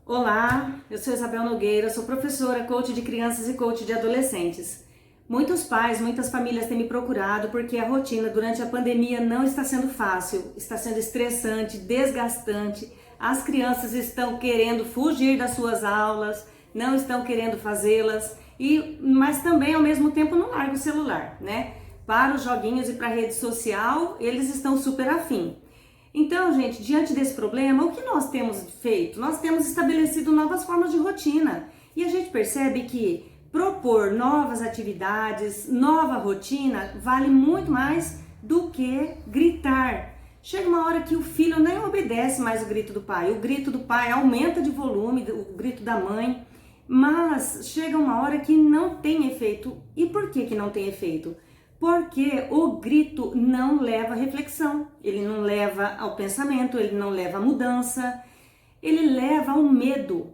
Olá, eu sou Isabel Nogueira, sou professora, coach de crianças e coach de adolescentes. Muitos pais, muitas famílias têm me procurado porque a rotina durante a pandemia não está sendo fácil, está sendo estressante, desgastante. As crianças estão querendo fugir das suas aulas, não estão querendo fazê-las, mas também ao mesmo tempo não largam o celular, né? Para os joguinhos e para a rede social, eles estão super afim. Então, gente, diante desse problema, o que nós temos feito? Nós temos estabelecido novas formas de rotina e a gente percebe que propor novas atividades, nova rotina, vale muito mais do que gritar. Chega uma hora que o filho nem obedece mais o grito do pai aumenta de volume, o grito da mãe, mas chega uma hora que não tem efeito. E por que não tem efeito? Porque o grito não leva à reflexão, ele não leva ao pensamento, ele não leva à mudança, ele leva ao medo,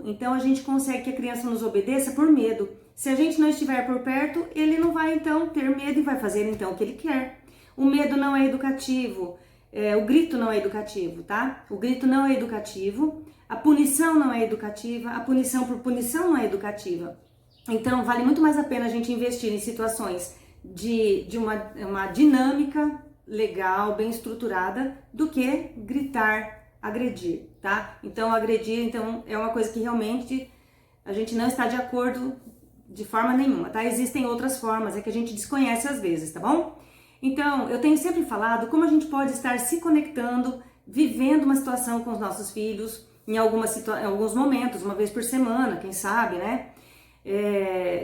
Então a gente consegue que a criança nos obedeça por medo. Se a gente não estiver por perto, ele não vai então ter medo e vai fazer então o que ele quer. O medo não é educativo, o grito não é educativo, tá? O grito não é educativo, a punição não é educativa, a punição por punição não é educativa. Então, vale muito mais a pena a gente investir em situações de uma dinâmica legal, bem estruturada, do que gritar, agredir, tá? Então, agredir é uma coisa que realmente a gente não está de acordo de forma nenhuma, tá? Existem outras formas, é que a gente desconhece às vezes, tá bom? Então, eu tenho sempre falado como a gente pode estar se conectando, vivendo uma situação com os nossos filhos, em alguns momentos, uma vez por semana, quem sabe, né?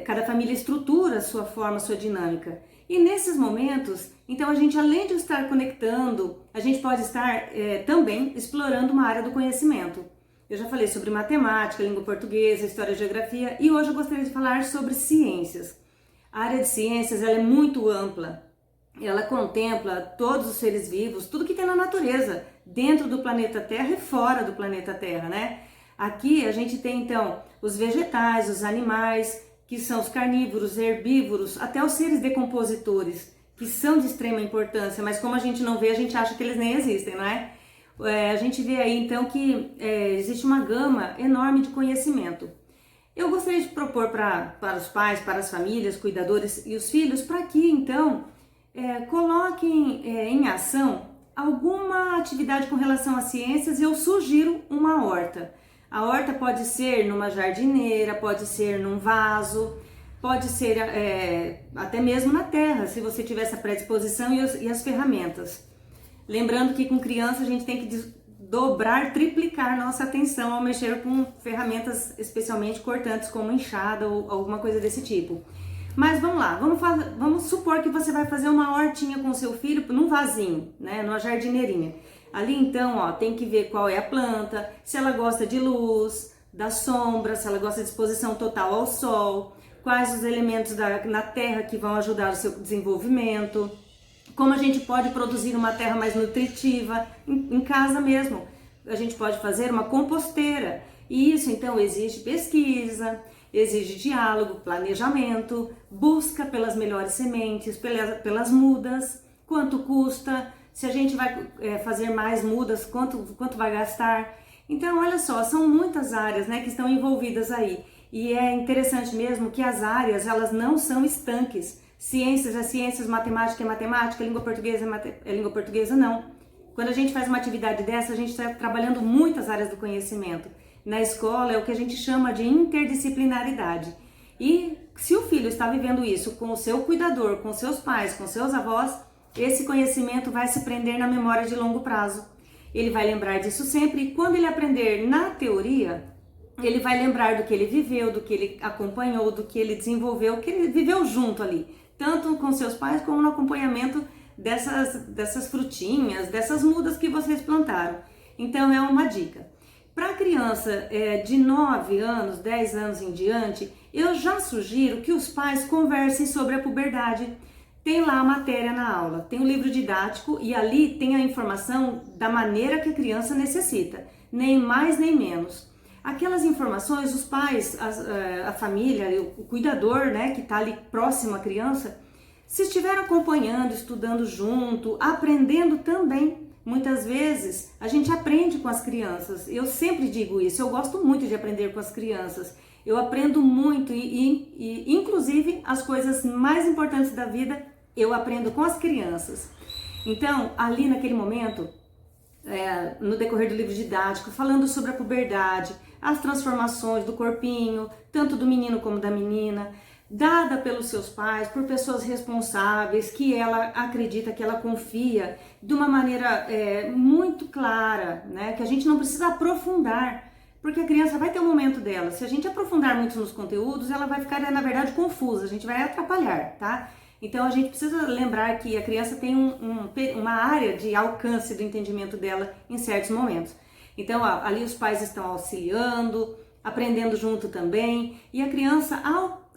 Cada família estrutura a sua forma, a sua dinâmica. E nesses momentos, então a gente, além de estar conectando, a gente pode estar também explorando uma área do conhecimento. Eu já falei sobre matemática, língua portuguesa, história e geografia, e hoje eu gostaria de falar sobre ciências. A área de ciências ela é muito ampla. Ela contempla todos os seres vivos, tudo que tem na natureza, dentro do planeta Terra e fora do planeta Terra, né? Aqui a gente tem então os vegetais, os animais, que são os carnívoros, herbívoros, até os seres decompositores, que são de extrema importância, mas como a gente não vê, a gente acha que eles nem existem, não é? A gente vê aí então que existe uma gama enorme de conhecimento. Eu gostaria de propor para os pais, para as famílias, cuidadores e os filhos, para que então coloquem em ação alguma atividade com relação às ciências e eu sugiro uma horta. A horta pode ser numa jardineira, pode ser num vaso, pode ser até mesmo na terra, se você tiver essa predisposição e as ferramentas. Lembrando que com criança a gente tem que dobrar, triplicar nossa atenção ao mexer com ferramentas especialmente cortantes, como enxada ou alguma coisa desse tipo. Mas vamos lá, vamos supor que você vai fazer uma hortinha com o seu filho num vasinho, né, numa jardineirinha. Ali então, ó, tem que ver qual é a planta, se ela gosta de luz, da sombra, se ela gosta de exposição total ao sol, quais os elementos na terra que vão ajudar o seu desenvolvimento, como a gente pode produzir uma terra mais nutritiva em casa mesmo. A gente pode fazer uma composteira e isso então exige pesquisa, exige diálogo, planejamento, busca pelas melhores sementes, pelas mudas, quanto custa, se a gente vai fazer mais mudas, quanto vai gastar. Então, olha só, são muitas áreas, né, que estão envolvidas aí. E é interessante mesmo que as áreas, elas não são estanques. Ciências é ciências, matemática é matemática, língua portuguesa é língua portuguesa, não. Quando a gente faz uma atividade dessa, a gente está trabalhando muitas áreas do conhecimento. Na escola é o que a gente chama de interdisciplinaridade. E se o filho está vivendo isso com o seu cuidador, com seus pais, com seus avós, esse conhecimento vai se prender na memória de longo prazo. Ele vai lembrar disso sempre e quando ele aprender na teoria, ele vai lembrar do que ele viveu, do que ele acompanhou, do que ele desenvolveu, que ele viveu junto ali, tanto com seus pais como no acompanhamento dessas frutinhas, dessas mudas que vocês plantaram. Então é uma dica. Para a criança de 9 anos, 10 anos em diante, eu já sugiro que os pais conversem sobre a puberdade. Tem lá a matéria na aula, tem o livro didático e ali tem a informação da maneira que a criança necessita, nem mais nem menos. Aquelas informações, os pais, a família, o cuidador, né, que está ali próximo à criança, se estiver acompanhando, estudando junto, aprendendo também, muitas vezes a gente aprende com as crianças. Eu sempre digo isso, eu gosto muito de aprender com as crianças. Eu aprendo muito e inclusive as coisas mais importantes da vida eu aprendo com as crianças. Então, ali naquele momento, no decorrer do livro didático, falando sobre a puberdade, as transformações do corpinho, tanto do menino como da menina, dada pelos seus pais, por pessoas responsáveis, que ela acredita, que ela confia, de uma maneira muito clara, né? Que a gente não precisa aprofundar, porque a criança vai ter um momento dela. Se a gente aprofundar muito nos conteúdos, ela vai ficar, na verdade, confusa, a gente vai atrapalhar, tá? Então a gente precisa lembrar que a criança tem uma área de alcance do entendimento dela em certos momentos. Então ali os pais estão auxiliando, aprendendo junto também, e a criança,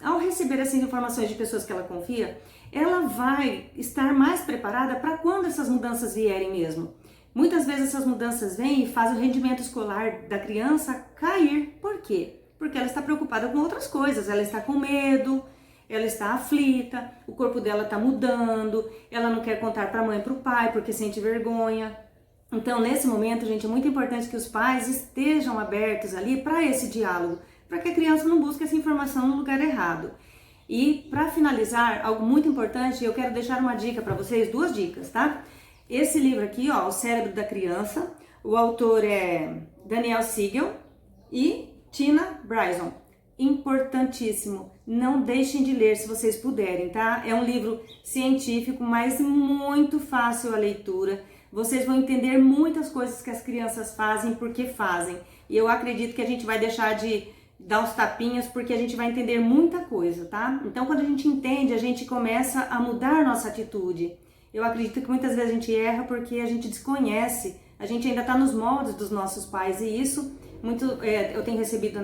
ao receber essas informações de pessoas que ela confia, ela vai estar mais preparada para quando essas mudanças vierem mesmo. Muitas vezes essas mudanças vêm e fazem o rendimento escolar da criança cair. Por quê? Porque ela está preocupada com outras coisas, ela está com medo, ela está aflita, o corpo dela está mudando, ela não quer contar para a mãe e para o pai porque sente vergonha. Então, nesse momento, gente, é muito importante que os pais estejam abertos ali para esse diálogo, para que a criança não busque essa informação no lugar errado. E, para finalizar, algo muito importante, eu quero deixar uma dica para vocês, 2 dicas, tá? Esse livro aqui, ó, O Cérebro da Criança, o autor é Daniel Siegel e Tina Bryson. Importantíssimo, não deixem de ler se vocês puderem, tá? É um livro científico, mas muito fácil a leitura. Vocês vão entender muitas coisas que as crianças fazem porque fazem. E eu acredito que a gente vai deixar de dar uns tapinhas porque a gente vai entender muita coisa, tá? Então, quando a gente entende, a gente começa a mudar nossa atitude. Eu acredito que muitas vezes a gente erra porque a gente desconhece, a gente ainda está nos moldes dos nossos pais, e isso eu tenho recebido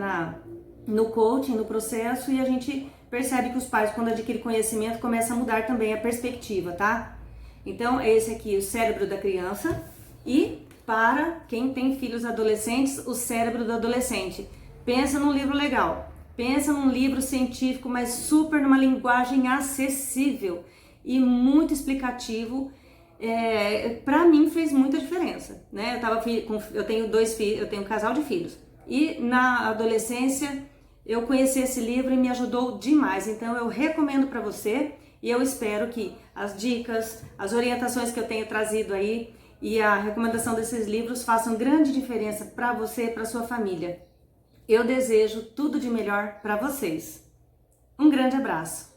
no coaching, no processo, e a gente percebe que os pais, quando adquirem conhecimento, começam a mudar também a perspectiva, tá? Então, esse aqui, O Cérebro da Criança, e para quem tem filhos adolescentes, O Cérebro do Adolescente. Pensa num livro legal, pensa num livro científico, mas super numa linguagem acessível e muito explicativo. Para mim fez muita diferença, né? Eu tenho 2 filhos, eu tenho um casal de filhos, e na adolescência eu conheci esse livro e me ajudou demais. Então eu recomendo para você, e eu espero que as dicas, as orientações que eu tenho trazido aí e a recomendação desses livros façam grande diferença para você e para sua família. Eu desejo tudo de melhor para vocês. Um grande abraço!